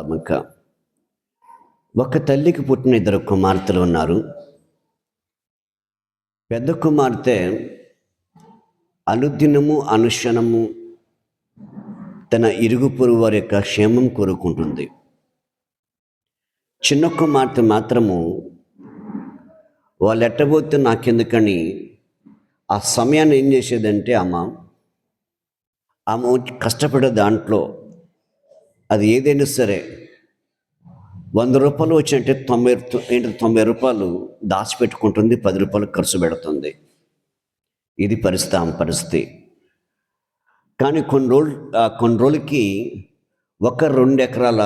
అమ్మక ఒక తల్లికి పుట్టిన ఇద్దరు కుమార్తెలు ఉన్నారు. పెద్ద కుమార్తె అనుదినము అనుక్షణము తన ఇరుగు పొరుగు వారి యొక్క క్షేమం కోరుకుంటుంది. చిన్న కుమార్తె మాత్రము వాళ్ళు ఎట్టబోతే నాకెందుకని ఆ సమయాన్ని ఏం చేసేదంటే ఆమె కష్టపడే దాంట్లో అది ఏదైనా సరే 100 రూపాయలు వచ్చినట్టే 90 రూపాయలు దాచిపెట్టుకుంటుంది, 10 రూపాయలు ఖర్చు పెడుతుంది. ఇది పరిస్థితి. కానీ కొన్ని రోజులకి 1-2 ఎకరాల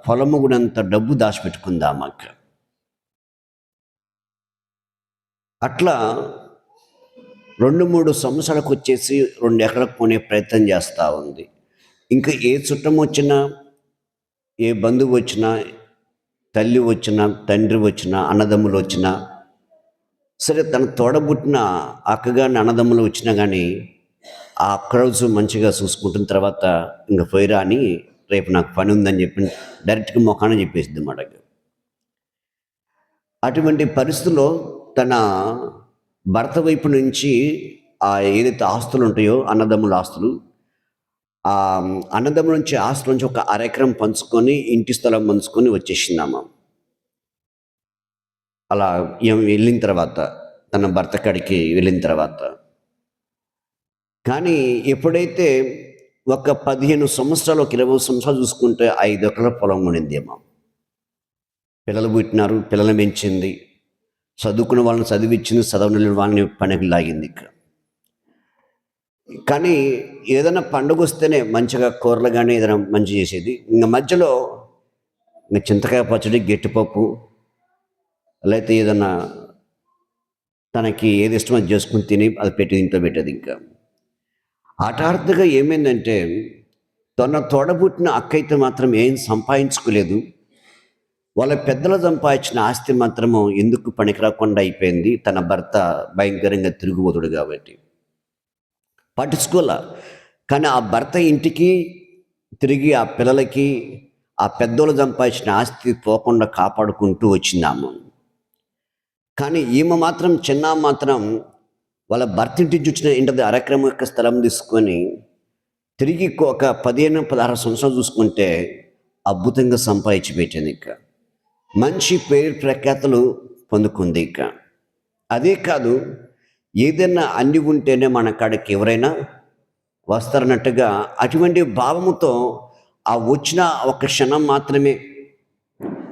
పొలము కూడంత డబ్బు దాచిపెట్టుకుంది ఆమెకు. అట్లా 2-3 సంవత్సరాలకు వచ్చేసి 2 ఎకరాలకు కొనే ప్రయత్నం చేస్తూ ఉంది. ఇంకా ఏ చుట్టం వచ్చినా, ఏ బంధువు వచ్చినా, తల్లి వచ్చినా, తండ్రి వచ్చినా, అన్నదమ్ములు వచ్చినా సరే, తన తోడబుట్టిన అక్కగాని అన్నదమ్ములు వచ్చినా కానీ ఆ ఒక్కరోజు మంచిగా చూసుకుంటున్న తర్వాత ఇంకా పోయిరా అని, రేపు నాకు పని ఉందని చెప్పి డైరెక్ట్గా మొఖాన చెప్పేసింది అన్నమాట. అటువంటి పరిస్థితుల్లో తన భర్త వైపు నుంచి ఏదైతే ఆస్తులు ఉంటాయో, అన్నదమ్ముల ఆస్తులు, ఆ అన్నదమ్ముల నుంచి ఆస్తుల నుంచి ఒక 1/2 ఎకరం పంచుకొని, ఇంటి స్థలం పంచుకొని వచ్చేసిందామా. అలా వెళ్ళిన తర్వాత, తన భర్త కాడికి వెళ్ళిన తర్వాత, కానీ ఎప్పుడైతే ఒక 15 సంవత్సరాలు, ఒక 20 సంవత్సరాలు చూసుకుంటే 5 ఎకరాల పొలం ఉండిందేమో. పిల్లలు పుట్టినారు, పిల్లలు పెంచింది, చదువుకున్న వాళ్ళని చదివించింది, చదవని వాళ్ళని పనికి లాగింది. కానీ ఏదైనా పండుగ వస్తేనే మంచిగా కూరలు కానీ ఏదైనా మంచి చేసేది. ఇంకా మధ్యలో చింతకాయ పచ్చడి, గట్టిపప్పు, లేకపోతే ఏదన్నా తనకి ఏది ఇష్టమో అది చేసుకుని తిని అది పెట్టి ఇంట్లో పెట్టేది. ఇంకా హఠాత్తుగా ఏమైందంటే, తన తోడబుట్టిన అక్క అయితే మాత్రం ఏం సంపాదించుకోలేదు. వాళ్ళ పెద్దలు సంపాదించిన ఆస్తి మాత్రము ఎందుకు పనికిరాకుండా అయిపోయింది. తన భర్త భయంకరంగా తిరుగుబోతుడు కాబట్టి పట్టించుకోలే. కానీ ఆ భర్త ఇంటికి తిరిగి ఆ పిల్లలకి ఆ పెద్దోళ్ళు సంపాదించిన ఆస్తి పోకుండా కాపాడుకుంటూ వచ్చిందాము. కానీ ఈమె మాత్రం, మాత్రం వాళ్ళ భర్త ఇంటి చూసిన ఇంటి 1/2 ఎకరం యొక్క స్థలం తీసుకొని తిరిగి ఒక 15-16 సంవత్సరాలు చూసుకుంటే అద్భుతంగా సంపాదించి పెట్టింది. ఇక మంచి పేరు ప్రఖ్యాతలు పొందుకుంది. ఇక అదే కాదు, ఏదైనా అన్ని ఉంటేనే మన కాడికి ఎవరైనా వస్తారన్నట్టుగా అటువంటి భావముతో ఆ వచ్చిన ఒక క్షణం మాత్రమే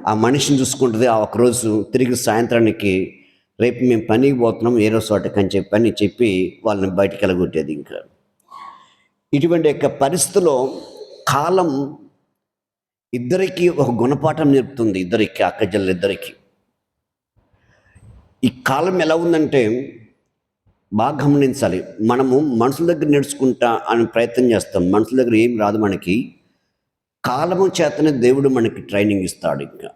ఆ మనిషిని చూసుకుంటుంది. ఆ ఒకరోజు తిరిగి సాయంత్రానికి, రేపు మేము పనికి పోతున్నాం ఏరో చోటకి అని చెప్పి వాళ్ళని బయటికి వెళ్ళగొట్టేది. ఇంకా ఇటువంటి యొక్క పరిస్థితిలో కాలం ఇద్దరికి ఒక గుణపాఠం నేర్పుతుంది. ఇద్దరికి, అక్కజల్లిద్దరికి. ఈ కాలం ఎలా ఉందంటే బాగా గమనించాలి. మనము మనుషుల దగ్గర నేర్చుకుంటా అని ప్రయత్నం చేస్తాం. మనుషుల దగ్గర ఏం రాదు మనకి. కాలము చేతనే దేవుడు మనకి ట్రైనింగ్ ఇస్తాడు. ఇంకా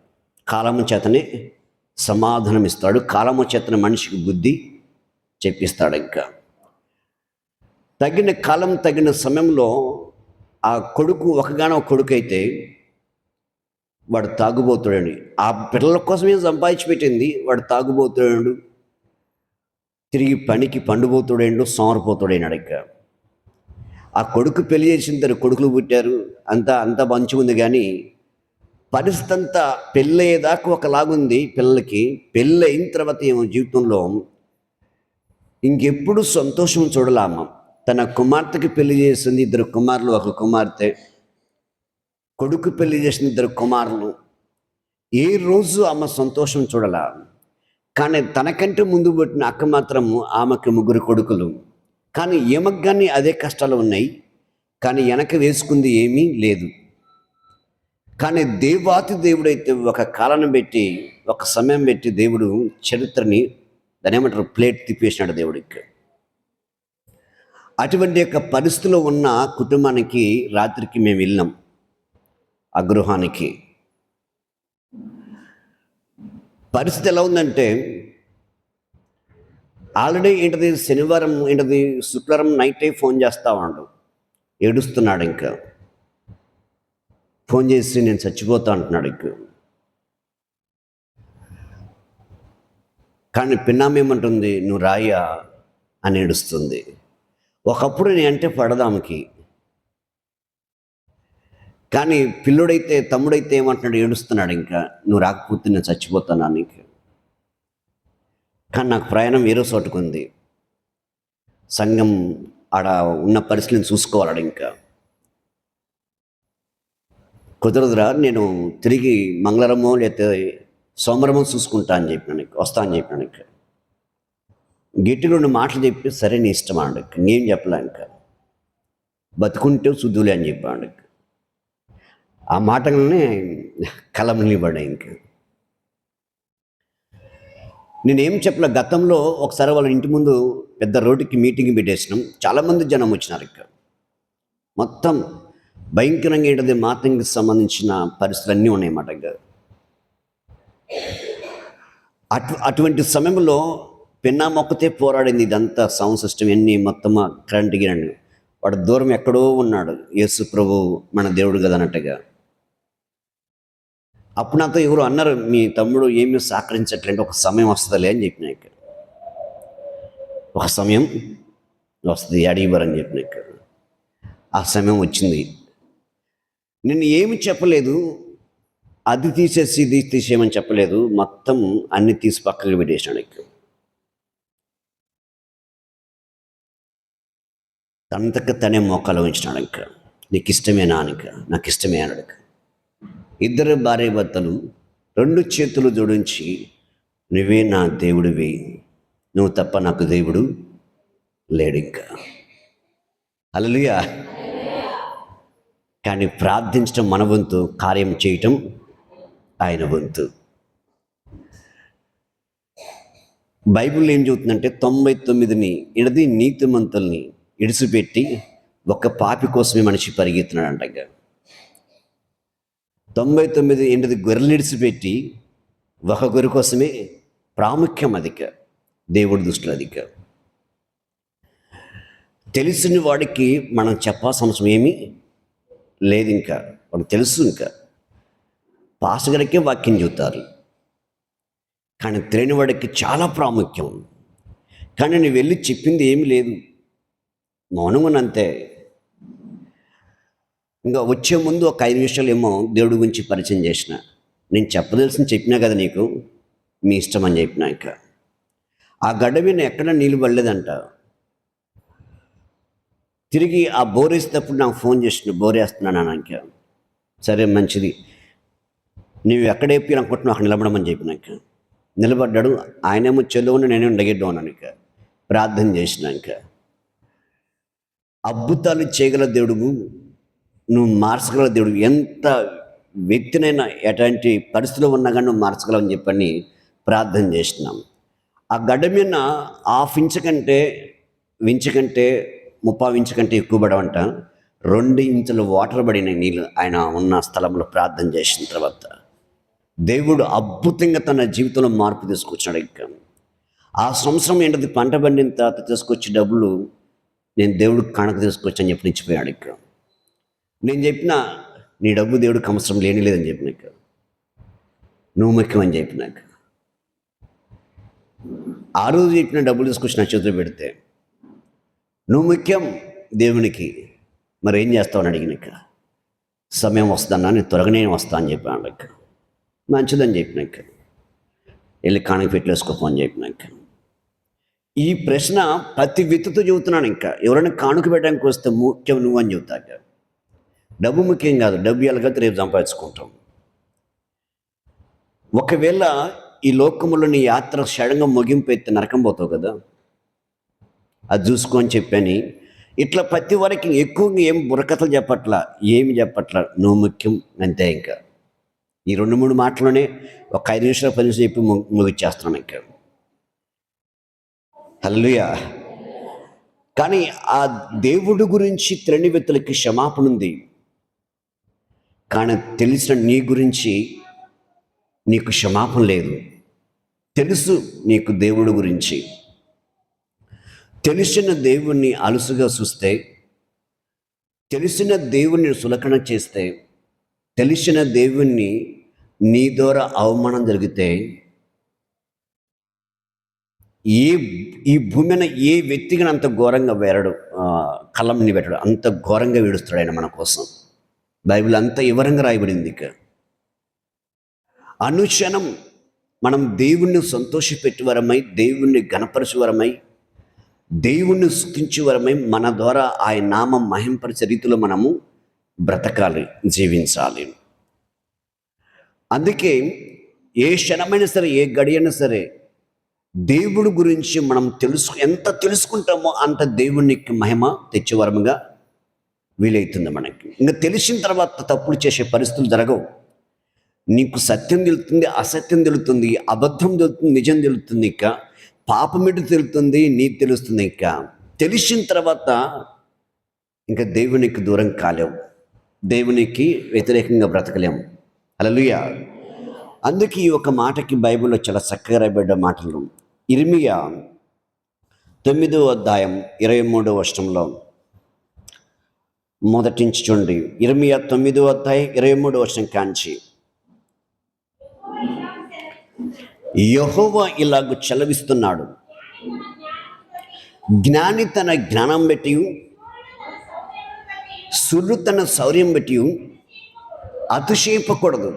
కాలము చేతనే సమాధానం ఇస్తాడు. కాలము చేతనే మనిషికి బుద్ధి చెప్పిస్తాడు. ఇంకా తగిన కాలం, తగిన సమయంలో ఆ కొడుకు ఒకగానో కొడుకు అయితే వాడు తాగుబోతుడండి. ఆ పిల్లల కోసమే సంపాదించి పెట్టింది. వాడు తాగుబోతుడు, తిరిగి పనికి పండుబోతుడేండు, సోమరిపోతుడైనాడు. ఇక ఆ కొడుకు పెళ్లి చేసిన 2 కొడుకులు పుట్టారు. అంతా మంచిగా ఉంది. కానీ పరిస్థితి అంతా పెళ్ళయ్యేదాకా ఒకలాగుంది పిల్లలకి. పెళ్ళి అయిన తర్వాత ఏమో జీవితంలో ఇంకెప్పుడు సంతోషం చూడలామ. తన కుమార్తెకి పెళ్లి చేసింది 2 కుమారులు, 1 కుమార్తె. కొడుకు పెళ్లి చేసిన 2 కుమారులు. ఏ రోజు ఆమె సంతోషం చూడలా. కానీ తనకంటే ముందు పుట్టిన అక్క మాత్రము, ఆమెకి 3 కొడుకులు. కానీ ఈమెకు కానీ అదే కష్టాలు ఉన్నాయి. కానీ వెనక వేసుకుంది ఏమీ లేదు. కానీ దేవాతి దేవుడైతే ఒక కాలం పెట్టి, ఒక సమయం పెట్టి దేవుడు చరిత్రని, దాని ఏమంటారు, ప్లేట్ తిప్పేసినాడు దేవుడికి. అటువంటి యొక్క పరిస్థితిలో ఉన్న కుటుంబానికి రాత్రికి మేము వెళ్ళాం. ఆ గృహానికి పరిస్థితి ఎలా ఉందంటే, ఆల్రెడీ శనివారం శుక్రవారం నైటే ఫోన్ చేస్తా ఉన్నాడు, ఏడుస్తున్నాడు. ఇంకా ఫోన్ చేసి నేను చచ్చిపోతా అంటున్నాడు ఇంక. కానీ పిన్నామేమంటుంది, నువ్వు రాయ్యా అని ఏడుస్తుంది. ఒకప్పుడు నేను అంటే పడదానికి, కానీ పిల్లుడైతే తమ్ముడైతే ఏమంటున్నాడు, ఏడుస్తున్నాడు ఇంకా, నువ్వు రాకపోతే నేను చచ్చిపోతాను నీకు. కానీ నాకు ప్రయాణం వేరే చోటుకుంది, సంఘం ఆడ ఉన్న పరిస్థితిని చూసుకోవాలడు. ఇంకా కుదరదురా, నేను తిరిగి మంగళవారమో లేకపోతే సోమవారమో చూసుకుంటా అని చెప్పినాను, వస్తా అని చెప్పినాను. ఇంకా గట్టి 2 మాటలు చెప్పి సరే నీ ఇష్టం అండి, ఇంకేం చెప్పలే. ఇంకా బతుకుంటే శుద్ధులే అని చెప్పాడు. ఆ మాటలనే కలమనిపడ్డాయి. ఇంకా నేనేం చెప్పలే. గతంలో ఒకసారి వాళ్ళ ఇంటి ముందు పెద్ద రోడ్డుకి మీటింగ్ పెట్టేసినాం, చాలామంది జనం వచ్చినారు. ఇక్కడ మొత్తం భయంకరంగా ఏంటది, మాతంగికి సంబంధించిన పరిస్థితులు అన్నీ ఉన్నాయన్నమాట. ఇంకా అటువంటి సమయంలో పిన్నా మొక్కతే పోరాడింది. ఇదంతా సౌండ్ సిస్టమ్ అన్నీ మొత్తం కరెంట్ గిరండి. వాడు దూరం ఎక్కడో ఉన్నాడు, యేసు ప్రభు మన దేవుడు కదా అన్నట్టుగా. అప్పుడు నాతో ఎవరు అన్నారు, మీ తమ్ముడు ఏమీ సహకరించట్లేదు, ఒక సమయం వస్తుందిలే అని చెప్పిన. ఇక్కడ ఒక సమయం వస్తుంది అడిగిబారని చెప్పిన. ఇక్కడ ఆ సమయం వచ్చింది. నేను ఏమి చెప్పలేదు, అది తీసేసి ఇది తీసేయమని చెప్పలేదు, మొత్తం అన్ని తీసి పక్కకి పెట్టేసాడు. ఇక్కడ తనంతకు తనే మోకాలు ఉంచినాడు. ఇంకా నీకు ఇష్టమేనా అని, నాకు ఇష్టమే అన్నాడు. ఇద్దరు భార్య భర్తలు 2 చేతులు జోడించి, నువ్వే నా దేవుడివి, నువ్వు తప్ప నాకు దేవుడు లేడు. ఇంకా హల్లెలూయా. కానీ ప్రార్థించడం మన వంతు, కార్యం చేయటం ఆయన వంతు. బైబిల్ ఏం చెబుతుందంటే 99 నీతిమంతుల్ని ఇడిసిపెట్టి ఒక పాపి కోసమే మనిషి పరిగెత్తున్నాడంట. 99 గొర్రెలు ఇడిసిపెట్టి ఒక గొర్రె కోసమే ప్రాముఖ్యం అధిక, దేవుడి దృష్టిలో అధిక. తెలిసిన వాడికి మనం చెప్పాల్సిన అవసరం ఏమీ లేదు. ఇంకా వాడికి తెలుసు. ఇంకా పాస్టర్ గారికే వాక్యం చెబుతారు, కానీ తెలియని వాడికి చాలా ప్రాముఖ్యం. కానీ నువ్వు వెళ్ళి చెప్పింది ఏమీ లేదు, మౌనంగా అంతే. ఇంకా వచ్చే ముందు ఒక 5 నిమిషాలు ఏమో దేవుడి గురించి పరిచయం చేసిన, నేను చెప్పదలసింది చెప్పినా కదా నీకు, మీ ఇష్టం అని చెప్పినా. ఇంకా ఆ గడ్డ మీద ఎక్కడ నీళ్ళు పడలేదంట. తిరిగి ఆ బోర్ వేసేటప్పుడు నాకు ఫోన్ చేసిన, బోర్ వేస్తున్నాను. ఇంకా సరే మంచిది, నువ్వు ఎక్కడ వేపి అనుకుంటున్నావు అక్కడ నిలబడమని చెప్పినాక నిలబడ్డాడు. ఆయనేమో చెల్లుని, నేనేమో డగెడ్డు అన్నాను. ఇంకా ప్రార్థన చేసినాక, అద్భుతాలు చేయగల దేవుడు, నువ్వు మార్చగల దేవుడు, ఎంత వ్యక్తినైనా ఎటువంటి పరిస్థితిలో ఉన్నా కానీ నువ్వు మార్చగలవు అని చెప్పని ప్రార్థన చేసినాం. ఆ గడ్డ మీద 1/2 ఇంచు కంటే 30 ఇంచు కంటే ఎక్కువ పడవంట. 2 ఇంచుల వాటర్ పడిన నీళ్ళు ఆయన ఉన్న స్థలంలో ప్రార్థన చేసిన తర్వాత దేవుడు అద్భుతంగా తన జీవితంలో మార్పు తీసుకొచ్చాడు. ఇంకా ఆ సంవత్సరం ఏంటది, పంట పండిన తర్వాత తీసుకొచ్చి డబ్బులు నేను దేవుడికి కానుక తీసుకొచ్చి అని చెప్పి ఇచ్చిపోయాడు. ఇక్కడ నేను చెప్పిన, నీ డబ్బు దేవుడికి అవసరం లేదని చెప్పినాక, నువ్వు ముఖ్యం అని చెప్పినాక, ఆ రోజు చెప్పిన డబ్బులు తీసుకొచ్చి నా చేతిలో పెడితే, నువ్వు ముఖ్యం దేవునికి, మరి ఏం చేస్తావు అని అడిగినాక, సమయం వస్తుందన్నా నేను త్వరగానే వస్తా అని చెప్పాను. లెక్క మంచిదని చెప్పినాక, వెళ్ళి కానుక పెట్టేసుకోపో అని చెప్పినాక, ఈ ప్రశ్న ప్రతి వ్యక్తితో చెబుతున్నాను. ఇంకా ఎవరైనా కానుక పెట్టడానికి వస్తే ముఖ్యం నువ్వు అని చెబుతాక, డబ్బు ముఖ్యం కాదు, డబ్బు ఎలాగైతే రేపు సంపాదించుకుంటాం. ఒకవేళ ఈ లోకములో నీ యాత్ర సడన్గా ముగింపు అయితే నరకం పోతావు కదా, అది చూసుకో అని చెప్పని ఇట్లా ప్రతి వరకు ఎక్కువగా ఏం బుర్రకథలు చెప్పట్లా, ఏమి చెప్పట్లా, నువ్వు ముఖ్యం అంతే. ఇంకా ఈ 2-3 మాటలోనే ఒక 5 నిమిషాలు 10 నిమిషాలు చెప్పి ముగిచ్చేస్తున్నాను. ఇంకా హల్లెలూయా. కానీ ఆ దేవుడి గురించి తెలియని వ్యక్తులకి క్షమాపణ ఉంది, కానీ తెలిసిన నీ గురించి నీకు క్షమాపణ లేదు. తెలుసు నీకు దేవుడి గురించి, తెలిసిన దేవుణ్ణి అలుసుగా చూస్తే, తెలిసిన దేవుణ్ణి సులకన చేస్తే, తెలిసిన దేవుణ్ణి నీ ద్వారా అవమానం జరిగితే ఈ భూమి మీద ఏ వ్యక్తికి అంత ఘోరంగా వేరడు, కళ్ళంని పెట్టడు, అంత ఘోరంగా వీడుస్తాడు ఆయన మన కోసం. బైబిల్ అంత వివరంగా రాయబడింది. ఇక అనుక్షణం మనం దేవుణ్ణి సంతోషపెట్టేవరమై, దేవుణ్ణి గణపరచువరమై, దేవుణ్ణి స్తుతించేవరమై, మన ద్వారా ఆయన నామం మహింపరిచే రీతిలో మనము బ్రతకాలి, జీవించాలి. అందుకే ఏ క్షణమైనా సరే, ఏ గడియైనా సరే దేవుడి గురించి మనం ఎంత తెలుసుకుంటామో అంత దేవునికి మహిమ తెచ్చేవరముగా వీలవుతుంది మనకి. ఇంకా తెలిసిన తర్వాత తప్పులు చేసే పరిస్థితులు జరగవు. నీకు సత్యం తెలుస్తుంది, అసత్యం తెలుస్తుంది, అబద్ధం తెలుస్తుంది, నిజం తెలుస్తుంది. ఇక పాపమిటి తెలుస్తుంది, నీతి తెలుస్తుంది. ఇక తెలిసిన తర్వాత ఇంకా దేవునికి దూరం కాలేవు, దేవునికి వ్యతిరేకంగా బ్రతకలేము. హల్లెలూయా. అందుకే ఈ ఒక మాటకి బైబిల్లో చాలా చక్కగా రాయబడ్డ మాటలు. ఇర్మియా 9వ అధ్యాయం 23వ వచనంలో మొదటి నుంచి చూడండి. ఇర్మియా 9వ అధ్యాయం 23వ వచనం కాంచి, యెహోవా ఇలాగ చెలవిస్తున్నాడు, జ్ఞాని తన జ్ఞానం బట్టి, సుర్రు తన శౌర్యం బట్టి అతిశయింపకూడదు.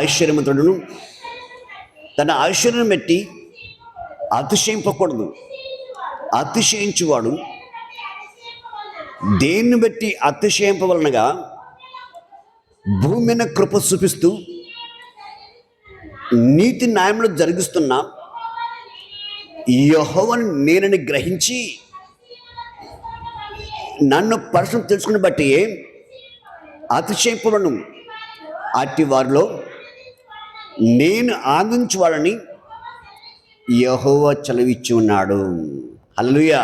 ఐశ్వర్యవంతుడును తన ఐశ్వర్యం బట్టి అతిశయింపకూడదు. అతిశయించువాడు దేన్ని బట్టి అతిశయింపవలనగా భూమి మీద కృప చూపిస్తూ నీతి న్యాయములు జరిగిస్తున్న యెహోవాను నేనని గ్రహించి నన్ను పరిశ్రమ తెలుసుకుని బట్టి అతిశయింపవలను. అట్టి వారిలో నేను ఆనందించువాడని యెహోవా చలవిచ్చి ఉన్నాడు. హల్లెలూయా.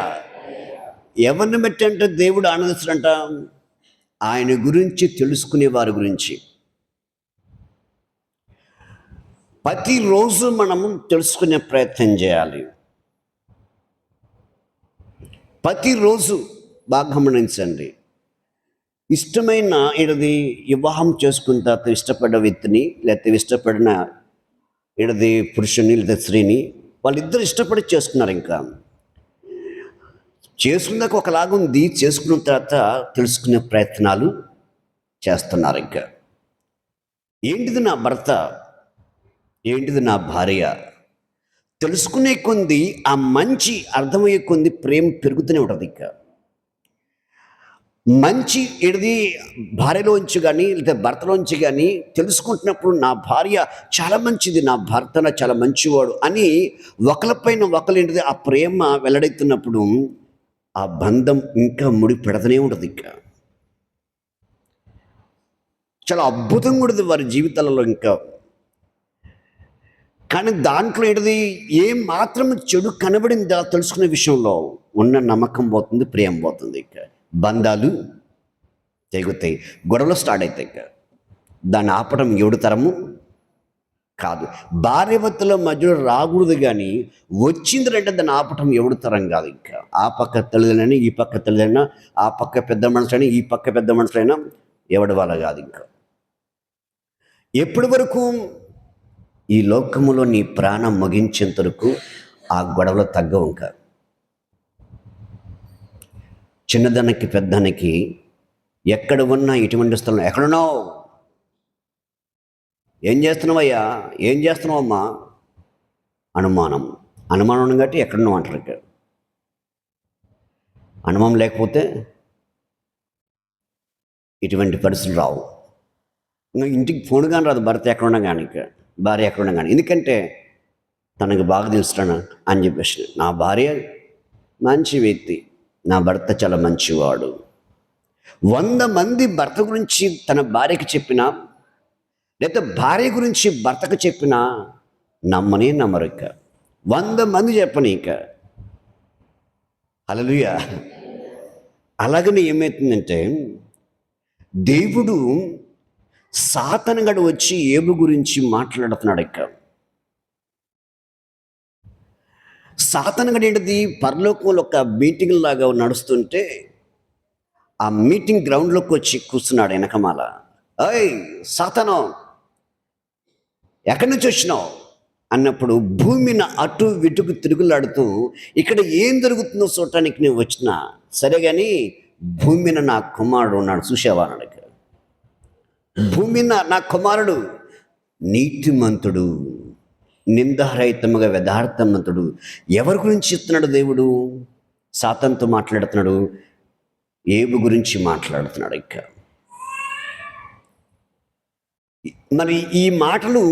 ఎవరిని బట్టి అంటే దేవుడు ఆనందిస్తాడంట? ఆయన గురించి తెలుసుకునే వారి గురించి. ప్రతిరోజు మనము తెలుసుకునే ప్రయత్నం చేయాలి. ప్రతిరోజు బాగా గమనించండి. ఇష్టమైన ఇది వివాహం చేసుకున్న తర్వాత ఇష్టపడ్డ వ్యక్తిని, లేకపోతే ఇష్టపడిన ఇది పురుషుని లేదా స్త్రీని వాళ్ళిద్దరు ఇష్టపడి చేసుకున్నారు. ఇంకా చేసుకున్నాక ఒకలాగా ఉంది, చేసుకున్న తర్వాత తెలుసుకునే ప్రయత్నాలు చేస్తున్నారు. ఇంకా ఏంటిది నా భర్త, ఏంటిది నా భార్య తెలుసుకునే కొంది, ఆ మంచి అర్థమయ్యే కొంది ప్రేమ పెరుగుతూనే ఉంటుంది. ఇంకా మంచి ఏది భార్యలోంచి కానీ లేదా భర్తలోంచి కానీ తెలుసుకుంటున్నప్పుడు నా భార్య చాలా మంచిది, నా భర్త చాలా మంచివాడు అని ఒకరిపైన ఒకరు ఏంటిది ఆ ప్రేమ వెల్లడెత్తున్నప్పుడు ఆ బంధం ఇంకా ముడి పెడతనే ఉంటుంది. ఇంకా చాలా అద్భుతంగా ఉంటుంది వారి జీవితాలలో. ఇంకా కానీ దాంట్లో ఏంటిది ఏం మాత్రం చెడు కనబడిందా తెలుసుకునే విషయంలో ఉన్న నమ్మకం పోతుంది, ప్రేమ పోతుంది. ఇంకా బంధాలు తెగుతాయి, గొడవలు స్టార్ట్ అవుతాయి. ఇంకా దాన్ని ఆపడం ఎవడు తరము కాదు. భార్యభర్తల మధ్యలో రాకూడదు, కానీ వచ్చిందంటే దాన్ని ఆపటం ఎవడు తరం కాదు. ఇంకా ఆ పక్క తల్లిదండ్రులైనా, ఈ పక్క తల్లిదండ్రులైనా, ఆ పక్క పెద్ద మనుషులైనా, ఈ పక్క పెద్ద మనుషులైనా ఎవడి వాళ్ళ కాదు. ఇంకా ఎప్పటి వరకు ఈ లోకములో నీ ప్రాణం ముగించేంత వరకు ఆ గొడవలు తగ్గవు. ఇంకా చిన్నదానికి పెద్దానికి ఎక్కడ ఉన్నా ఇటువంటి స్థలం, ఎక్కడున్నావు, ఏం చేస్తున్నావయ్యా, ఏం చేస్తున్నావమ్మా, అనుమానం కాబట్టి ఎక్కడున్నావు అంటారు. ఇక్కడ అనుమానం లేకపోతే ఇటువంటి పరిస్థితులు రావు. ఇంకా ఇంటికి ఫోన్ కానీ రాదు, భర్త ఎక్కడున్నా కానీ, ఇక భార్య ఎక్కడున్నా కానీ. ఎందుకంటే తనకు బాగా తెలుస్తాను అని చెప్పేసి, నా భార్య మంచి వ్యక్తి, నా భర్త చాలా మంచివాడు. 100 మంది భర్త గురించి తన భార్యకి చెప్పినా, లేదా భార్య గురించి భర్తకు చెప్పినా నమ్మరు. ఇక 100 మంది చెప్పని ఇక. హల్లెలూయా. అలాగనే ఏమవుతుందంటే దేవుడు సాతానుగాడు వచ్చి ఏబు గురించి మాట్లాడుతున్నాడు. ఇక సాతానుగాడు ఏంటిది, పరలోకంలో ఒక మీటింగ్ లాగా నడుస్తుంటే ఆ మీటింగ్ గ్రౌండ్లోకి వచ్చి కూర్చున్నాడు వెనకమాల. అయ్ సాతాను, ఎక్కడి నుంచి వచ్చినావు అన్నప్పుడు భూమిని అటు ఇటుకు తిరుగులాడుతూ ఇక్కడ ఏం జరుగుతుందో చూడటానికి నేను వచ్చినా, సరే కానీ భూమిని నా కుమారుడు ఉన్నాడు చూసావా అన్నాడు. భూమిన నా కుమారుడు నీతిమంతుడు, నిందారహితముగా యథార్థమంతుడు. ఎవరి గురించి చెప్తున్నాడు దేవుడు? సాతానుతో మాట్లాడుతున్నాడు, ఏబు గురించి మాట్లాడుతున్నాడు. ఇక మరి ఈ మాటలు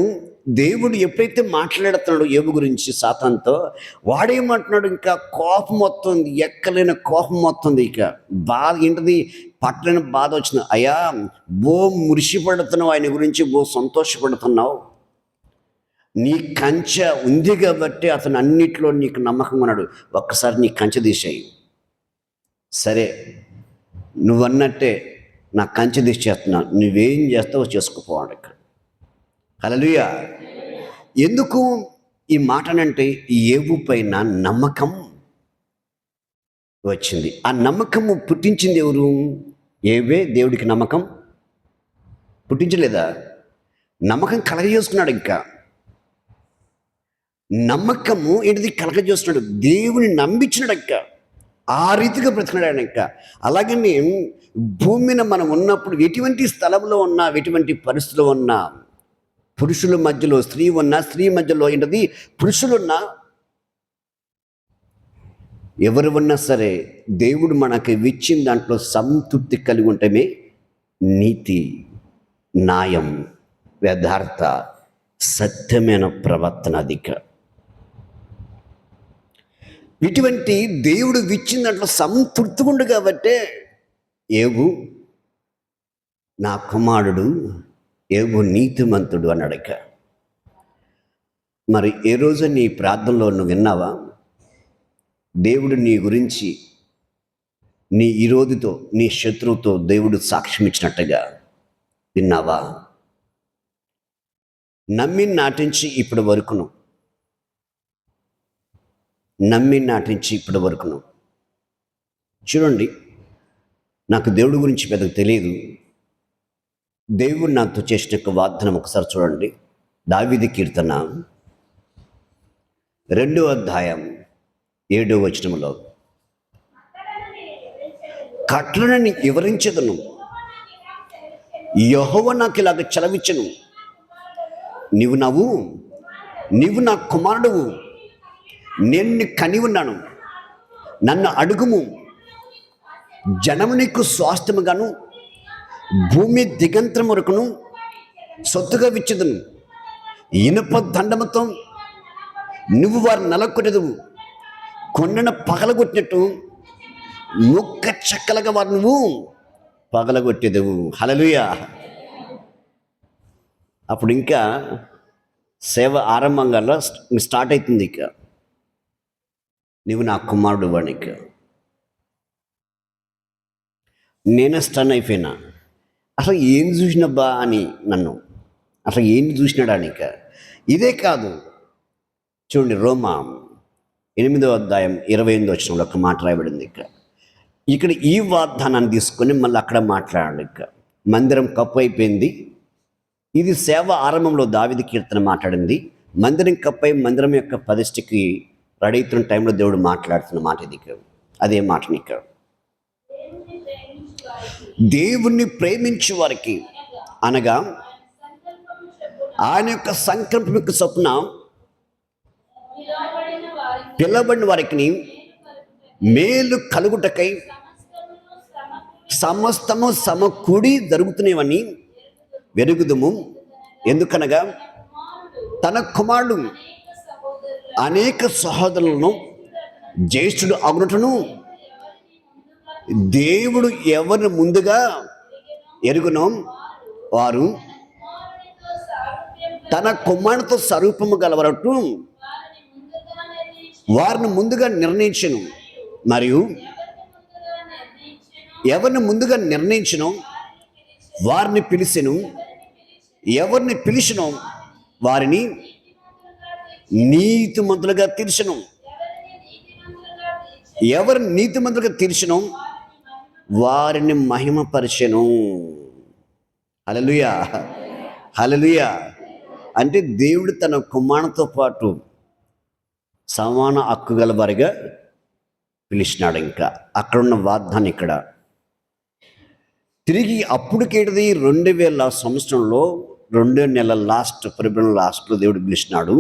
దేవుడు ఎప్పుడైతే మాట్లాడుతున్నాడో ఏబు గురించి సాతానుతో, వాడేమంటున్నాడు? ఇంకా కోపం వస్తుంది, ఎక్కలేని కోపం వస్తుంది. ఇక బాధ ఏంటిది? పట్టలేని బాధ వచ్చింది. అయ్యా, బో మురిసిపడుతున్నావు, ఆయన గురించి బో సంతోషపడుతున్నావు. నీ కంచె ఉంది కాబట్టి అతను అన్నిట్లో నీకు నమ్మకం ఉన్నాడు. ఒక్కసారి నీ కంచె తీసేయి. సరే, నువ్వన్నట్టే నా కంచె తీసేస్తున్నా, నువ్వేం చేస్తావో చేసుకుపోవాలి. ఇక్కడ హల్లెలూయా. ఎందుకు ఈ మాటనంటే ఏబు పైన నమ్మకం వచ్చింది. ఆ నమ్మకము పుట్టించింది ఎవరు? ఏవే దేవుడికి నమ్మకం పుట్టించలేదా? నమ్మకం కలగజేసుకున్నాడు. ఇంకా నమ్మకము ఏంటిది? కలగజేస్తున్నాడు. దేవుని నమ్మించినాడు. ఇంకా ఆ రీతిగా బ్రతికినాడు ఆయన. ఇంకా అలాగని భూమిన మనం ఉన్నప్పుడు ఎటువంటి స్థలంలో ఉన్నా, ఎటువంటి పరిస్థితిలో ఉన్నా, పురుషుల మధ్యలో స్త్రీ ఉన్నా, స్త్రీ మధ్యలో ఏంటది పురుషులున్నా, ఎవరు ఉన్నా సరే దేవుడు మనకి ఇచ్చిన దాంట్లో సంతృప్తి కలిగి ఉండటమే నీతి, న్యాయం, యథార్థ, సత్యమైన ప్రవర్తన. అధిక ఇటువంటి దేవుడు ఇచ్చిన దాంట్లో సంతృప్తిగా ఉండు కాబట్టే ఏబు నా కుమారుడు, ఏబు నీతిమంతుడు అన్నాడు. ఇక మరి ఏ రోజు నీ ప్రార్థనలో నువ్వు విన్నావా? దేవుడు నీ గురించి నీ విరోధితో, నీ శత్రువుతో దేవుడు సాక్ష్యం ఇచ్చినట్టుగా విన్నావా? నమ్మి నాటించి ఇప్పటి వరకును, నమ్మి నాటించి ఇప్పటి వరకును. చూడండి, నాకు దేవుడి గురించి పెద్దగా తెలియదు. దేవుడు నాతో చేసిన యొక్క వాగ్దానం ఒకసారి చూడండి. దావీదు కీర్తన 2వ అధ్యాయం 7వ వచనములో, కట్లను వివరించదును, యెహోవా నాకు ఇలాగ చలవిచ్చను, నీవు నా కుమారుడువు, నేను కని ఉన్నాను, నన్ను అడుగుము, జనము నీకు స్వాస్థ్యముగాను భూమి దిగంతరం వరకును సొత్తుగా విచ్చేదను. ఇనుప దండముతో నువ్వు వారిని నలకొట్టెదవు, కొండను పగలగొట్టినట్టు ముక్క చెక్కలుగా వారు నువ్వు పగలగొట్టేదవు. హల్లెలూయా. అప్పుడు ఇంకా సేవ ఆరంభంగా స్టార్ట్ అవుతుంది. ఇక నీవు నా కుమారుడు వాడిక. నేనే స్టన్ అయిపోయినా, అసలు ఏం చూసినబ్బా అని, నన్ను అసలు ఏం చూసినాడా అని. ఇక ఇదే కాదు, చూడండి, రోమా 8వ అధ్యాయం 28వ వచనంలో ఒక మాట రాయబడింది. ఇక్కడ ఈ వాగ్దానాన్ని తీసుకొని మళ్ళీ అక్కడ మాట్లాడాలి. ఇక మందిరం కప్పు అయిపోయింది. ఇది సేవ ఆరంభంలో దావీదు కీర్తన మాట్లాడింది. మందిరం కప్పు అయి మందిరం యొక్క పరిస్థితికి రెడీ అవుతున్న టైంలో దేవుడు మాట్లాడుతున్న మాట ఇది. అదే మాటని ఇక్కడ దేవుణ్ణి ప్రేమించే వారికి, అనగా ఆయన యొక్క సంకల్పం యొక్క చొప్పున పిలవబడిన వారికి మేలు కలుగుటకై సమస్తము సమకూడి జరుగుతున్నాయని వెరుగుదుము. ఎందుకనగా తన కుమారుడు అనేక సహోదరులను జ్యేష్ఠుడు అగునటను దేవుడు ఎవరిని ముందుగా ఎరుగునో వారు తన కుమారునితో స్వరూపము గలవరట్టు వారిని ముందుగా నిర్ణయించను. మరియు ఎవరిని ముందుగా నిర్ణయించను వారిని పిలిచెను, ఎవరిని పిలిచినో వారిని నీతిమంతులుగా తీర్చెను, ఎవరిని నీతిమంతులుగా తీర్చెను వారిని మహిమపరిచెను. హల్లెలూయా, హల్లెలూయా. అంటే దేవుడు తన కుమారునితో పాటు సమాన హక్కు గల వారిగా పిలిచినాడు. ఇంకా అక్కడున్న వాగ్దానం ఇక్కడ తిరిగి అప్పుడుకేటిది 2000 సంవత్సరంలో 2 నెలల ఫిబ్రవరి లాస్ట్లో దేవుడు పిలిచినాడు.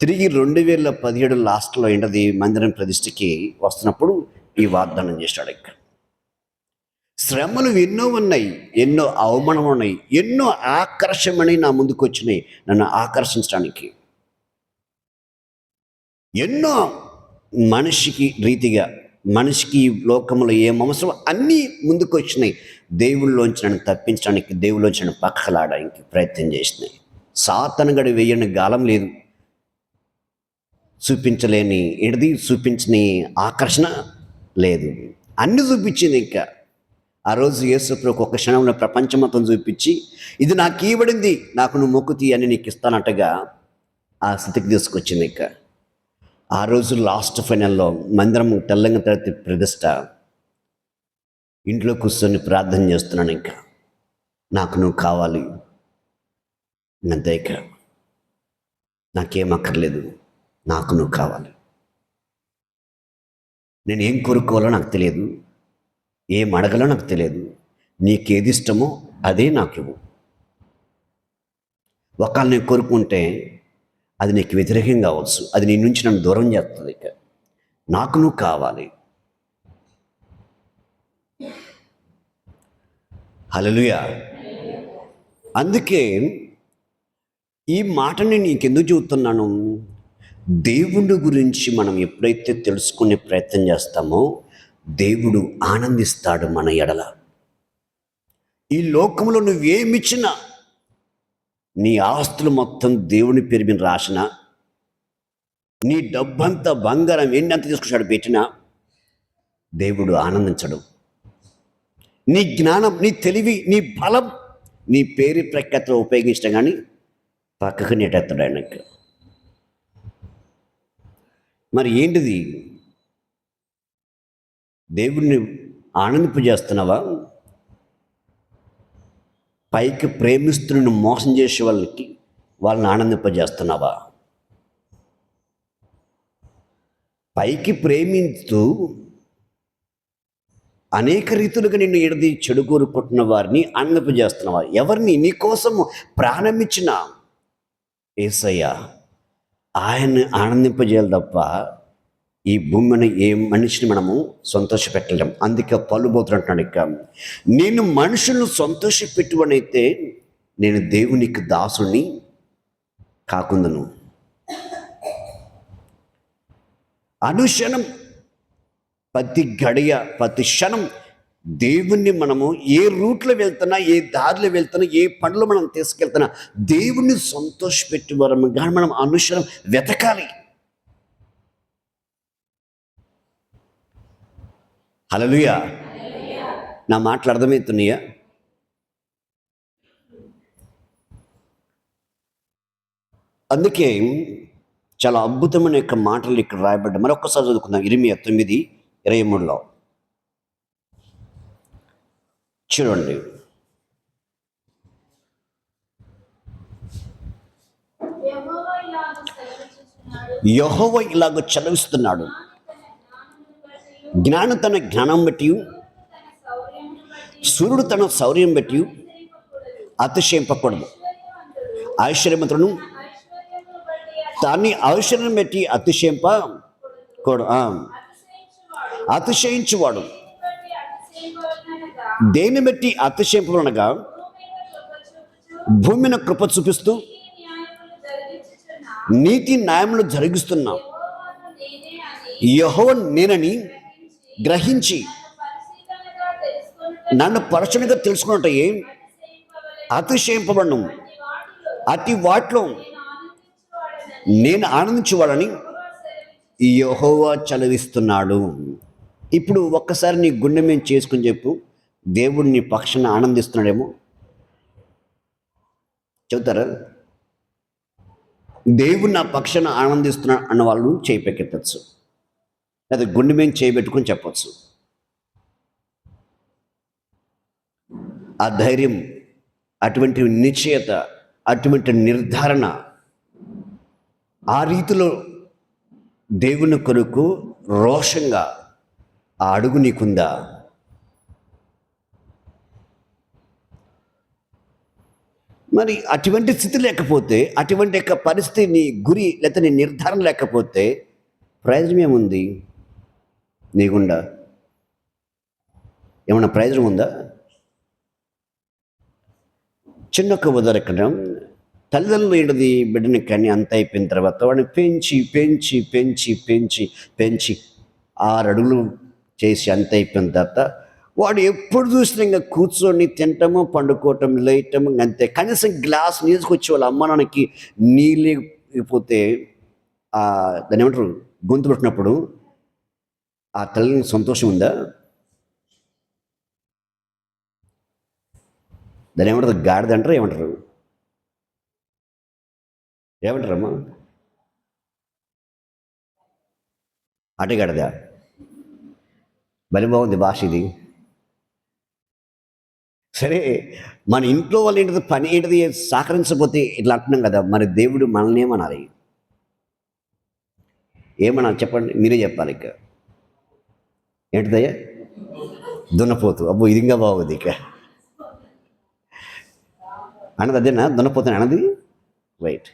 తిరిగి 2017 లాస్ట్లో ఏంటది మందిరం ప్రతిష్ఠకి వస్తున్నప్పుడు ఈ వాగ్దానం చేశాడు. ఇక్కడ శ్రమలు ఎన్నో ఉన్నాయి, ఎన్నో అవమానం ఉన్నాయి, ఎన్నో ఆకర్షమని నా ముందుకు వచ్చినాయి నన్ను ఆకర్షించడానికి. ఎన్నో మనిషికి రీతిగా మనిషికి లోకంలో ఏం అవసరం అన్నీ ముందుకు వచ్చినాయి. దేవుళ్ళలోంచి నన్ను తప్పించడానికి, దేవుళ్ళలోంచి నన్ను పక్కలాడడానికి ప్రయత్నం చేసినాయి. సాతానుగాడు వేయని గాలం లేదు, చూపించలేని చూపించని ఆకర్షణ లేదు, అన్నీ చూపించింది. ఇంకా ఆ రోజు యేసుప్రభుకు ఒక క్షణంలో ప్రపంచం మొత్తం చూపించి ఇది నాకు ఇవ్వబడింది, నాకు నువ్వు మొక్కుతీ అని నీకు ఇస్తానట్టుగా ఆ స్థితికి తీసుకొచ్చింది. ఇంకా ఆ రోజు లాస్ట్ ఫైనల్లో మందిరం తెల్లంగా తరగతి ప్రతిష్ట ఇంట్లో కూర్చొని ప్రార్థన చేస్తున్నాను. ఇంకా నాకు నువ్వు కావాలి అంతే, ఇక నాకేం అక్కర్లేదు, నాకు నువ్వు కావాలి. నేను ఏం కోరుకోవాలో నాకు తెలియదు, ఏం అడగాలో నాకు తెలియదు, నీకేది ఇష్టమో అదే నాకు ఇవ్వు. ఒకవేళ నేను కోరుకుంటే అది నీకు వ్యతిరేకం కావచ్చు, అది నీ నుంచి నన్ను దూరం చేస్తుంది. ఇక నాకు నువ్వు కావాలి. హల్లెలూయా. అందుకే ఈ మాటని నీకెందుకు చెబుతున్నాను, దేవుడి గురించి మనం ఎప్పుడైతే తెలుసుకునే ప్రయత్నం చేస్తామో దేవుడు ఆనందిస్తాడు మన ఎడల. ఈ లోకంలో నువ్వేమిచ్చినా, నీ ఆస్తులు మొత్తం దేవుని పేరు మీద రాసిన, నీ డబ్బంతా బంగారం ఎండంత తీసుకొచ్చాడు పెట్టినా దేవుడు ఆనందించడు. నీ జ్ఞానం, నీ తెలివి, నీ బలం, నీ పేరు ప్రఖ్యాతలు ఉపయోగించడం కానీ పక్కకు నెట్టేస్తాడు ఆయనకి. మరి ఏంటిది? దేవుడిని ఆనందింపజేస్తున్నావా? పైకి ప్రేమిస్తున్న మోసం చేసే వాళ్ళని ఆనందింపజేస్తున్నావా? పైకి ప్రేమిస్తూ అనేక రీతులుగా నిన్ను చెడు కోరుకుంటున్న వారిని ఆనందింపజేస్తున్నావా? ఎవరిని? నీ కోసము ప్రాణమిచ్చిన యేసయ్య ఆయన్ని ఆనందింపజేయాలి తప్ప ఈ భూమిని ఏ మనిషిని మనము సంతోషపెట్టలేం. అందుకే పలుబోతులు అంటున్నాడు, ఇక నేను మనుషులను సంతోషపెట్టువనైతే నేను దేవునికి దాసుని కాకుందను. అనుక్షణం, ప్రతి గడియ, ప్రతి క్షణం దేవుణ్ణి మనము ఏ రూట్లో వెళ్తున్నా, ఏ దారిలో వెళ్తున్నా, ఏ పనులు మనం తీసుకెళ్తున్నా దేవుణ్ణి సంతోషపెట్టి వరం కానీ మనం అనుక్షణం వెతకాలి. హల్లెలూయా. నా మాటలు అర్థమవుతున్నాయా? అందుకే చాలా అద్భుతమైన యొక్క మాటలు ఇక్కడ రాయబడ్డ. మరొకసారి చదువుకుందాం. ఇర్మియా 9:23 చూడండి. యెహోవా ఇలాగ చదివిస్తున్నాడు, జ్ఞానం తన జ్ఞానం బట్టి, సూర్యుడు తన శౌర్యం బట్టి అతిశయింపకూడదు. ఐశ్వర్యవంతులను దాన్ని ఐశ్వర్యం బట్టి అతిశయింపకూడదు. అతిశయించువాడు దేన్ని బట్టి అతిశయింపనగా భూమి మీద కృప చూపిస్తూ నీతి న్యాయములు జరిగిస్తున్నా యెహోవా నేనని గ్రహించి నన్ను పరచునిగా తెలుసుకున్నట్టే అతిశయింపబడను. అతి వాటిలో నేను ఆనందించేవాడని యెహోవా చలవిస్తున్నాడు. ఇప్పుడు ఒక్కసారి నీ గుండె మీద చేసుకుని చెప్పు, దేవుడు నీ పక్షాన ఆనందిస్తున్నాడేమో చెబుతారా? దేవుడు నా పక్షాన ఆనందిస్తున్నాడు అన్న వాళ్ళు చేయి పెకెత్తచ్చు, లేదా గుండె మీద చేయబెట్టుకొని చెప్పచ్చు. ఆ ధైర్యం అటువంటి నిశ్చయత, అటువంటి నిర్ధారణ, ఆ రీతిలో దేవుని కొరకు రోషంగా ఆ అడుగు నీకుందా? మరి అటువంటి స్థితి లేకపోతే, అటువంటి యొక్క పరిస్థితి, నీ గురి లేకపోతే నీ నిర్ధారణ లేకపోతే ప్రయోజనం ఏముంది? నీగుండా ఏమన్నా ప్రయోజనం ఉందా? చిన్న ఒక ఉదాహరణ, తల్లిదండ్రులు ఏంటిది, బిడ్డని కానీ అంత అయిపోయిన తర్వాత వాడిని పెంచి పెంచి పెంచి పెంచి పెంచి 6 అడుగులు చేసి అంత అయిపోయిన తర్వాత వాడు ఎప్పుడు చూసినా ఇంకా కూర్చొని తినటము, పండుకోవటం, లేయటం అంతే. కనీసం గ్లాస్ నీళ్ళకి వాళ్ళ అమ్మ నాన్నకి నీళ్ళు లేకపోతే దాన్ని ఏమంటారు, గొంతు పెట్టినప్పుడు ఆ తల్లిని సంతోషం ఉందా? దాన్ని ఏమంటారు, గాడిద అంటారు, ఏమంటారు, ఏమంటారమ్మా? అటగాడిదా? బలి బాగుంది భాష ఇది. సరే, మన ఇంట్లో వాళ్ళు ఏంటిది, పని ఏంటిది సహకరించకపోతే ఇట్లా అంటున్నాం కదా, మరి దేవుడు మనల్ని ఏమనాలి? ఏమనాలి చెప్పండి, మీరే చెప్పాలి. ఇక ఏంటిదయ్యా? దున్నపోతు. అబ్బో, ఇది ఇంకా బాగుంది. ఇక అన్నది అదేనా, దున్నపోతాను అన్నది? రైట్.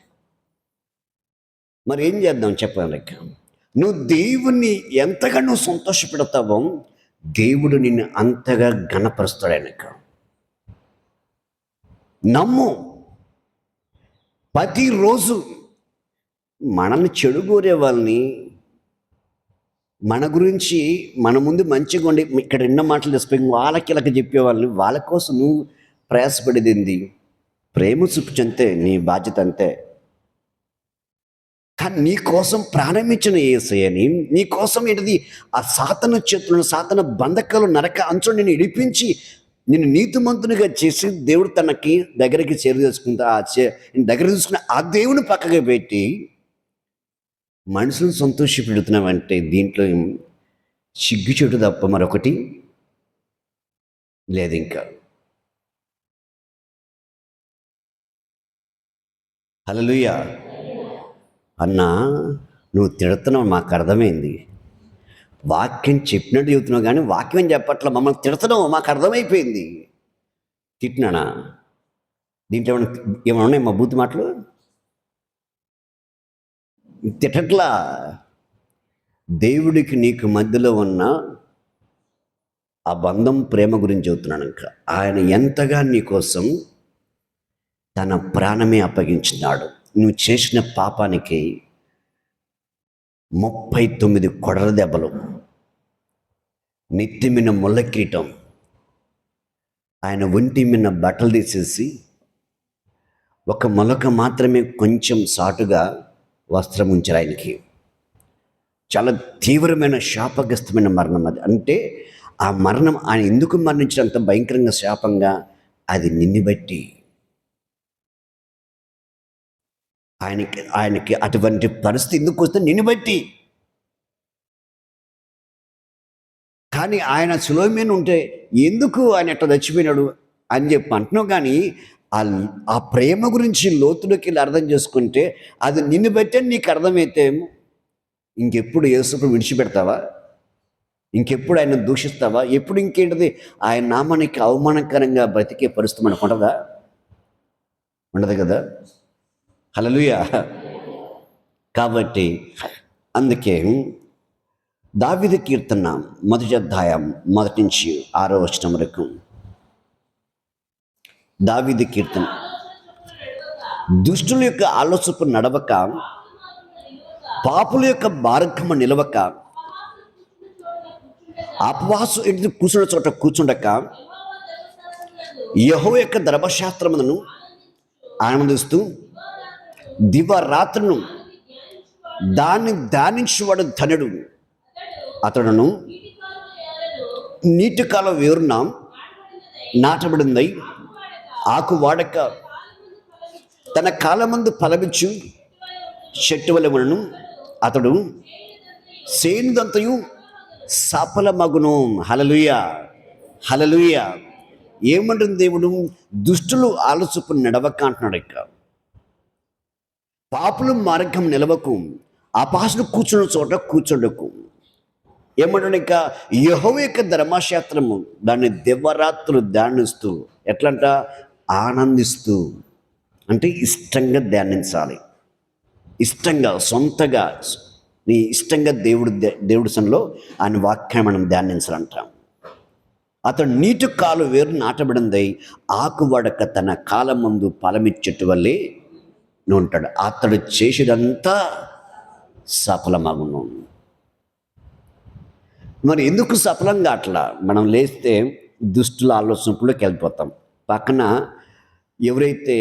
మరి ఏం చేద్దాం చెప్పాలి. ఇక నువ్వు దేవుణ్ణి ఎంతగా నువ్వు సంతోషపెడతావో దేవుడు నిన్ను అంతగా ఘనపరుస్తాడు. ఆయనక నమ్ము. ప్రతిరోజు మనల్ని చెడు కోరే వాళ్ళని, మన గురించి మన ముందు మంచిగా ఉండి ఇక్కడ ఎన్నో మాటలు తెచ్చిపోయి వాళ్ళకి ఇలాగ చెప్పేవాళ్ళని, వాళ్ళ కోసం నువ్వు ప్రయాసపడేది ఏంది? ప్రేమ చూపించంతే నీ బాధ్యత, అంతే. కానీ నీ కోసం ప్రారంభించిన యేసయ్యని, నీ కోసం ఏంటిది, ఆ సాతన చేతులను, సాతన బంధకాలు, నరక అంచులు నిన్ను ఇడిపించి నిన్ను నీతిమంతునిగా చేసి దేవుడు తనకి దగ్గరికి చేరుదేసుకుంటా దగ్గర తీసుకున్న ఆ దేవుని పక్కగా పెట్టి మనుషులను సంతోషపెడుతున్నావంటే దీంట్లో సిగ్గు చెట్టు తప్ప మరొకటి లేదు. ఇంకా హల్లెలూయా. అన్నా, నువ్వు తిడుతున్నావు, మాకు అర్థమైంది. వాక్యం చెప్పినట్టు చెబుతున్నావు కానీ వాక్యం చెప్పట్ల, మమ్మల్ని తిడుతున్నావు, మాకు అర్థమైపోయింది. తిట్టినానా? దీంట్లో ఏమైనా ఉన్నాయి మా బూతు మాటలు? తిట్టట్లా. దేవుడికి నీకు మధ్యలో ఉన్న ఆ బంధం, ప్రేమ గురించి చెబుతున్నాను. ఇంకా ఆయన ఎంతగా నీకోసం తన ప్రాణమే అప్పగించినాడు. నువ్వు చేసిన పాపానికి 39 కొడల దెబ్బలు, నెత్తి మీద ముళ్ళ కిరీటం, ఆయన ఒంటి మీద బట్టలు తీసేసి ఒక మొలక మాత్రమే కొంచెం సాటుగా వస్త్రం ఉంచారు ఆయనకి. చాలా తీవ్రమైన శాపగ్రస్తమైన మరణం అది. అంటే ఆ మరణం ఆయన ఎందుకు మరణించినంత భయంకరంగా, శాపంగా, అది నిన్ను బట్టి. ఆయనకి అటువంటి పరిస్థితి ఎందుకు వస్తే నిన్ను బట్టి. కానీ ఆయన సులువ మీద ఉంటే ఎందుకు ఆయన ఎట్లా చచ్చిపోయినాడు అని చెప్పి అంటున్నావు. కానీ ఆ ప్రేమ గురించి లోతులోకి వెళ్ళి అర్థం చేసుకుంటే అది నిన్ను బట్టే నీకు అర్థమైతే ఇంకెప్పుడు యేసుకు విడిచిపెడతావా? ఇంకెప్పుడు ఆయన దూషిస్తావా? ఎప్పుడు ఇంకేంటిది ఆయన నామానికి అవమానకరంగా బ్రతికే పరిస్థితి మనకు ఉండదా? ఉండదు కదా. హల్లెలూయా. కాబట్టి అందుకే దావీదు కీర్తన 1వ అధ్యాయం 1 నుంచి 6వ వచనం వరకు. దావీదు కీర్తన. దుష్టుల యొక్క ఆలోచన నడవక, పాపుల యొక్క మార్గము నిలవక, అపవాసు ఎదుటి కూర్చున్న చోట కూర్చుండక, యెహోవా యొక్క ధర్మశాస్త్రములను ఆనందిస్తూ దివారాత్రులను దాన్ని ధ్యానించువాడు ధనుడు. అతడును నీటి కాలం వేరున నాటబడిందై ఆకు వాడక తన కాలమందు ఫలమిచ్చు చెట్టు వలె ఉన్నను. అతడు సేనుదంతయు సఫలమగును. హల్లెలూయా, హల్లెలూయా. ఏమంటుంది దేవుడు? దుష్టులు ఆలోచన నడవక అంటున్నాడు. ఇక పాపులు మార్గం నిలవకు, అపహాసులు కూర్చున్న చోట కూర్చోడకు. ఏమంటాడు ఇంకా? యెహోవా యొక్క ధర్మశాస్త్రము దాన్ని దివ్యరాత్రులు ధ్యానిస్తూ, ఎట్లంట? ఆనందిస్తూ, అంటే ఇష్టంగా ధ్యానించాలి. ఇష్టంగా, సొంతగా, నీ ఇష్టంగా దేవుడి సన్నిలో ఆయన వాక్యం మనం ధ్యానించాలంటాం. అతడు నీటి కాలు వేరు నాటబడింది, ఆకువడక తన కాలం ముందు ఫలమిచ్చేటు వల్లే ఉంటాడు. అతడు చేసేదంతా సఫలమగును. మరి ఎందుకు సఫలంగా అట్లా? మనం లేస్తే దుష్టుల ఆలోచనలోకి వెళ్ళిపోతాం. పక్కన ఎవరైతే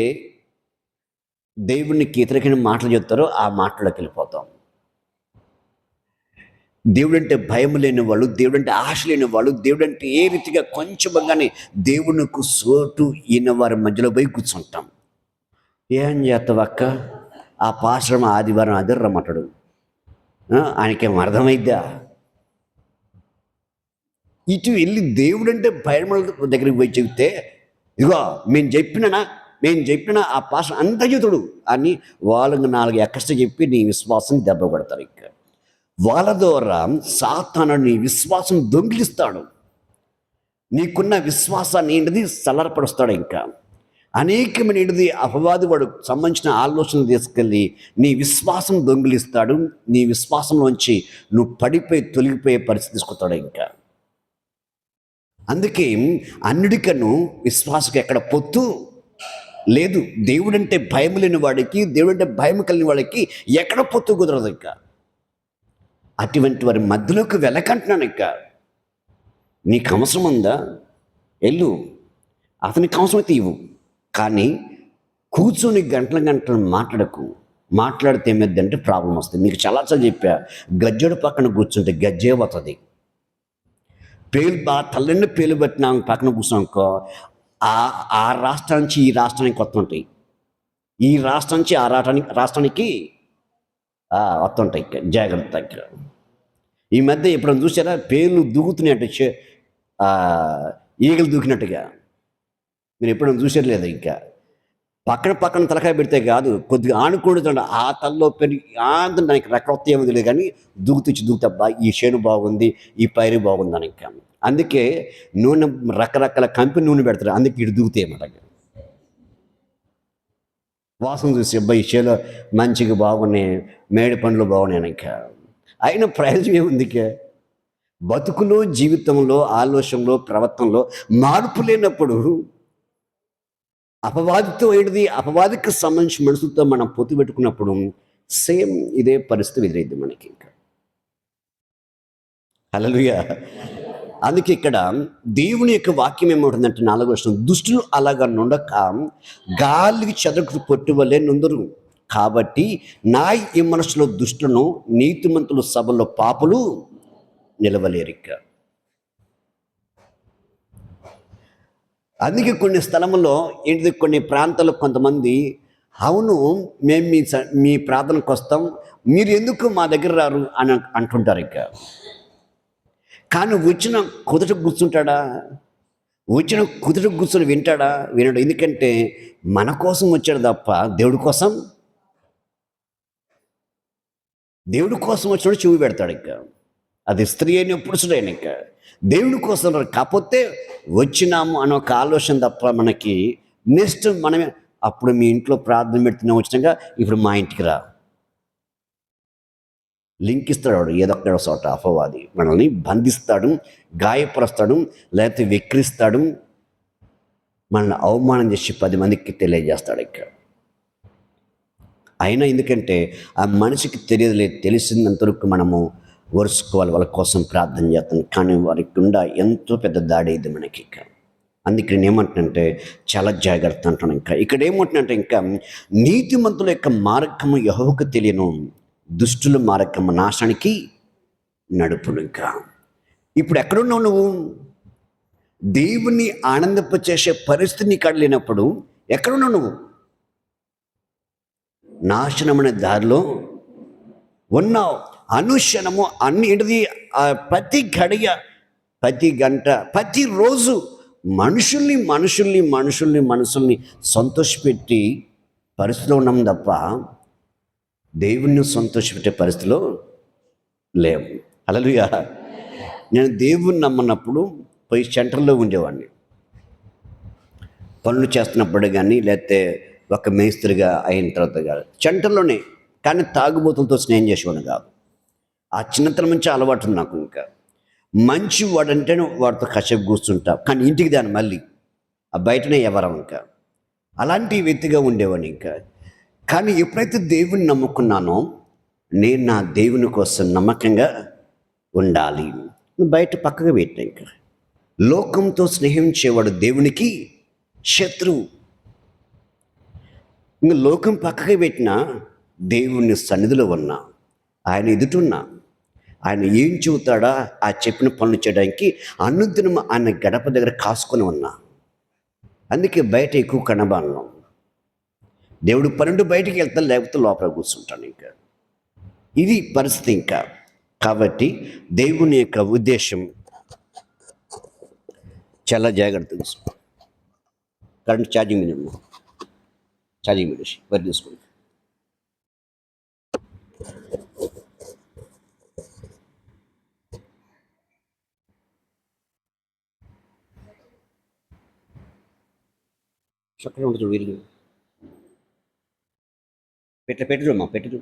దేవునికి వ్యతిరేకమైన మాటలు చెప్తారో ఆ మాటలోకి వెళ్ళిపోతాం. దేవుడంటే భయం లేని వాళ్ళు, దేవుడంటే ఆశ లేని వాళ్ళు, దేవుడంటే ఏ రీతిగా కొంచెంగానే దేవునికి సోటు ఈయన వారి మధ్యలో పోయి కూర్చుంటాం. ఏం చేస్తావు అక్క? ఆ పాశ్రమ ఆదివారం అదే రమ్మటాడు. ఆయనకేం అర్థమైద్దా? ఇటు వెళ్ళి దేవుడంటే భయం దగ్గరికి పోయి చెబితే, ఇదిగో మేము చెప్పినా ఆ పాశ్రం అంత చెతుడు అని వాళ్ళకి 4 ఎక్కస్ట్రా చెప్పి నీ విశ్వాసం దెబ్బ కొడతారు. ఇక వాళ్ళ ద్వారా సాతానుడు నీ విశ్వాసం దొంగిలిస్తాడు. నీకున్న విశ్వాసాన్ని ఏంటిది సలరపరుస్తాడు. ఇంకా అనేకమైన ఏంటిది అపవాది వాడు సంబంధించిన ఆలోచనలు తీసుకెళ్ళి నీ విశ్వాసం దొంగిలిస్తాడు. నీ విశ్వాసంలోంచి నువ్వు పడిపోయి తొలగిపోయే పరిస్థితి తీసుకొస్తాడు. ఇంకా అందుకే అన్నిటికను విశ్వాసకు ఎక్కడ పొత్తు లేదు. దేవుడంటే భయం లేని వాడికి, దేవుడంటే భయం కలిగిన వాడికి ఎక్కడ పొత్తు కుదరదు. ఇంకా అటువంటి వారి మధ్యలోకి వెళ్ళకంటున్నాను. ఇక నీకు అవసరం ఉందా? వెళ్ళు, అతనికి అవసరమైతే ఇవ్వు. కానీ కూర్చొని గంటలు మాట్లాడకు. మాట్లాడితే ఏమైందంటే ప్రాబ్లం వస్తుంది. మీకు చాలాసార్లు చెప్పా, గజ్జెడు పక్కన కూర్చుంటే గజ్జే వస్తుంది. తల్లిని పేలు పెట్టినా పక్కన కూర్చున్నాకో ఆ రాష్ట్రం నుంచి ఈ రాష్ట్రానికి వస్తుంటాయి, ఈ రాష్ట్రం నుంచి ఆ రాష్ట్రానికి వస్తుంటాయి. జాగ్రత్త. ఈ మధ్య ఎప్పుడైనా చూసారా పేర్లు దూకుతున్నాయంటే ఈగలు దూకినట్టుగా? మీరు ఎప్పుడైనా చూసారు లేదా? ఇంకా పక్కన తలకాయ పెడితే కాదు, కొద్దిగా ఆనుకూడదు. ఆ తలలో పెరిగి దానికి రెక్కలొత్త ఏమో తెలియదు, కానీ దూకుతబ్బా ఈ చేను బాగుంది, ఈ పైరు బాగుంది అని. ఇంకా అందుకే నూనె రకరకాల కంపెనీ నూనె పెడతారు. అందుకే ఇటు దూకుతాయి అన్నమాట. వాసన చూసి అబ్బాయి ఈ చేలో మంచిగా బాగున్నాయి, మేడి పండ్లు బాగున్నాయి. ఇంకా అయినా ప్రయోజనం ఏముంది? బతుకులో, జీవితంలో, ఆలోచనలో, ప్రవర్తనలో మార్పు లేనప్పుడు అపవాదితో ఏంటిది? అపవాదికి సంబంధించిన మనుషులతో మనం పొత్తు పెట్టుకున్నప్పుడు సేమ్ ఇదే పరిస్థితి ఎదురైంది మనకి. ఇంకా హల్లెలూయా. అందుకే ఇక్కడ దేవుని యొక్క వాక్యం ఏమవుతుందంటే 4వ వచనం, దుష్టులు అలాగా నుండక గాలికి చెదరకు పొట్టు వల్లే నుందురు. కాబట్టి నా ఈ మనసులో దుష్టులను, నీతిమంతుల సభలో పాపులు నిలవలేరిక. అందుకే కొన్ని స్థలములో ఏంటిది, కొన్ని ప్రాంతాల్లో కొంతమంది, అవును మేము మీ ప్రార్థనకు వస్తాం, మీరు ఎందుకు మా దగ్గర రారు అని అంటుంటారు. ఇక కానీ వచ్చిన కుదుట కూర్చుంటాడా? వచ్చిన కుదుట కూర్చొని వింటాడా? వినడు. ఎందుకంటే మన కోసం వచ్చాడు తప్ప దేవుడి కోసం వచ్చినాడు చెవి పెడతాడు. ఇక అది స్త్రీ అయిన పురుషుడైన ఇక దేవుడి కోసం కాకపోతే వచ్చినాము అనే ఒక ఆలోచన తప్ప మనకి నెక్స్ట్ మనమే అప్పుడు మీ ఇంట్లో ప్రార్థన పెడుతున్నా వచ్చినాక ఇప్పుడు మా ఇంటికి రా లింక్ ఇస్తాడు. వాడు ఏదొక్కడ చోట అపవాది మనల్ని బంధిస్తాడు, గాయపరుస్తాడు, లేకపోతే వెక్కిరిస్తాడు, మనల్ని అవమానం చేసి 10 మందికి తెలియజేస్తాడు. ఇక అయినా ఎందుకంటే ఆ మనిషికి తెలియదులేదు, తెలిసినంతవరకు మనము వరుసుకోవాలి, వాళ్ళ కోసం ప్రార్థన చేస్తాం. కానీ వారికి గుండా ఎంతో పెద్ద దాడి అయింది మనకి. ఇక అందుకే నేను ఏమంటున్నంటే చాలా జాగ్రత్త అంటాను. ఇక్కడ ఏమంటున్నంటే ఇంకా నీతిమంతుల యొక్క మార్గము యెహోవాకు తెలియను, దుష్టుల మార్గము నాశానికి నడుపును. ఇంకా ఇప్పుడు ఎక్కడున్నావు నువ్వు? దేవుని ఆనందింపచేసే పరిస్థితి నీకు లేనప్పుడు ఎక్కడున్నావు నువ్వు? నాశనమైన దారిలో ఉన్నావు. అనుక్షణము అన్నిటిది, ప్రతి గడియ, ప్రతి గంట, ప్రతిరోజు మనుషుల్ని సంతోషపెట్టి పరిస్థితిలో ఉన్నాం తప్ప దేవుణ్ణి సంతోషపెట్టే పరిస్థితిలో లేవు. హల్లెలూయా. నేను దేవుణ్ణి నమ్మనప్పుడు పోయి సెంటర్లో ఉండేవాడిని, పనులు చేస్తున్నప్పుడు కానీ, లేకపోతే ఒక మేస్త్రిగా అయిన తర్వాత కాదు, సెంటర్లోనే. కానీ తాగుబోతులతో స్నేహం చేసేవాడిని కాదు. ఆ చిన్నతనం నుంచి అలవాటు ఉంది నాకు. ఇంకా మంచి వాడంటేనే వాడితో కాసేపు కూర్చుంటా, కానీ ఇంటికి దాన్ని మళ్ళీ ఆ బయటనే ఎవరం. ఇంకా అలాంటి వ్యక్తిగా ఉండేవాడిని. ఇంకా కానీ ఎప్పుడైతే దేవుని నమ్ముకున్నానో, నేను నా దేవుని కోసం నమ్మకంగా ఉండాలి. బయట పక్కగా పెట్టా. ఇంకా లోకంతో స్నేహించేవాడు దేవునికి శత్రువు. ఇంక లోకం పక్కకి పెట్టినా దేవుని సన్నిధిలో ఉన్నా, ఆయన ఎదుటున్నా, ఆయన ఏం చెబుతాడా ఆ చెప్పిన పనులు చేయడానికి అనుదినం ఆయన గడప దగ్గర కాసుకొని ఉన్నా. అందుకే బయట ఎక్కువ కనబాలను. దేవుడు 12 బయటికి వెళ్తాను, లేకపోతే లోపల కూర్చుంటాను. ఇంకా ఇది పరిస్థితి. ఇంకా కాబట్టి దేవుని యొక్క ఉద్దేశం చాలా జాగ్రత్తగా కరెంట్ ఛార్జింగ్ మీద వరి తీసుకోండి. చక్కగా ఉంటుంది వీళ్ళు. పెట్టరు